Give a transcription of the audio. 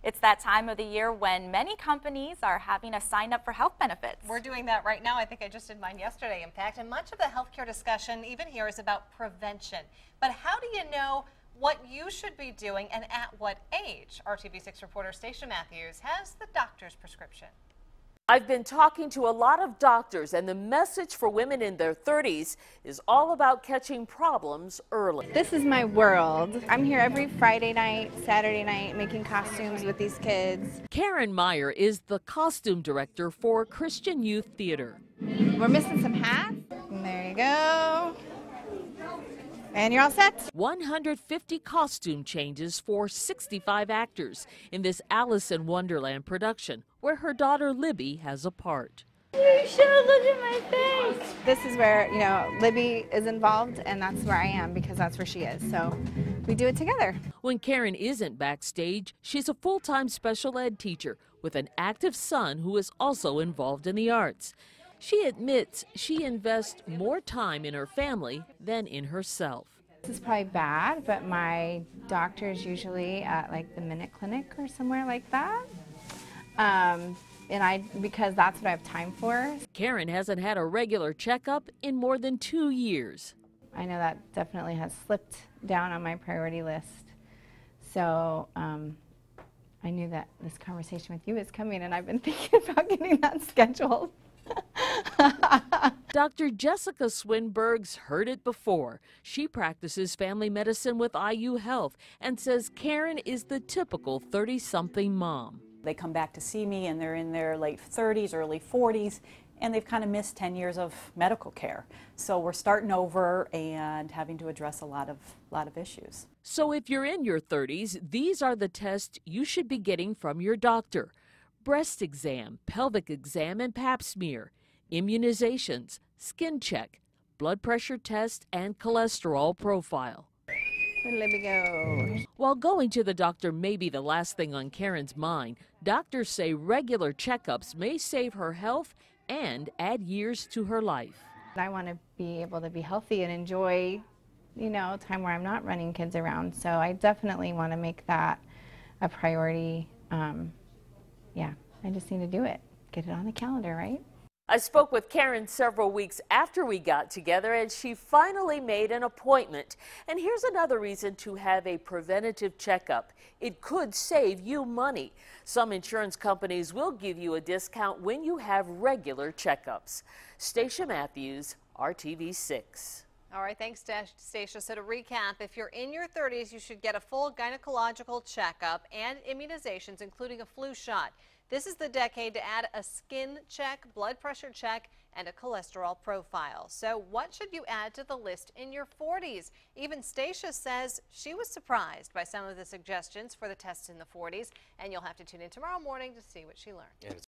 It's that time of the year when many companies are having us sign up for health benefits. We're doing that right now. I think I just did mine yesterday, in fact. And much of the healthcare discussion, even here, is about prevention. But how do you know what you should be doing and at what age? RTV6 reporter Stacia Matthews has the doctor's prescription. I've been talking to a lot of doctors, and the message for women in their 30s is all about catching problems early. This is my world. I'm here every Friday night, Saturday night, making costumes with these kids. Karen Meyer is the costume director for Christian Youth Theater. We're missing some hats. And there you go. And you're all set. 150 costume changes for 65 actors in this Alice in Wonderland production, where her daughter Libby has a part. You should have looked at my face. This is where, Libby is involved, and that's where I am because that's where she is. So we do it together. When Karen isn't backstage, she's a full-time special ed teacher with an active son who is also involved in the arts. She admits she invests more time in her family than in herself. This is probably bad, but my doctor is usually at like the Minute Clinic or somewhere like that. Because that's what I have time for. Karen hasn't had a regular checkup in more than 2 years. I know that definitely has slipped down on my priority list. So I knew that this conversation with you is coming, and I've been thinking about getting that scheduled. Dr. Jessica Swinberg's heard it before. She practices family medicine with IU Health and says Karen is the typical 30-something mom. They come back to see me and they're in their late 30s, early 40s, and they've kind of missed 10 years of medical care. So we're starting over and having to address a lot of issues. So if you're in your 30s, these are the tests you should be getting from your doctor. Breast exam, pelvic exam, and pap smear, immunizations, skin check, blood pressure test, and cholesterol profile. Where'd Libby go? While going to the doctor may be the last thing on Karen's mind, doctors say regular checkups may save her health and add years to her life. I want to be able to be healthy and enjoy, time where I'm not running kids around. So I definitely want to make that a priority. Yeah, I just need to do it. Get it on the calendar, right? I spoke with Karen several weeks after we got together, and she finally made an appointment. And here's another reason to have a preventative checkup. It could save you money. Some insurance companies will give you a discount when you have regular checkups. Stacia Matthews, RTV6. All right, thanks, Stacia. So to recap, if you're in your 30s, you should get a full gynecological checkup and immunizations, including a flu shot. This is the decade to add a skin check, blood pressure check, and a cholesterol profile. So what should you add to the list in your 40s? Even Stacia says she was surprised by some of the suggestions for the tests in the 40s, and you'll have to tune in tomorrow morning to see what she learned.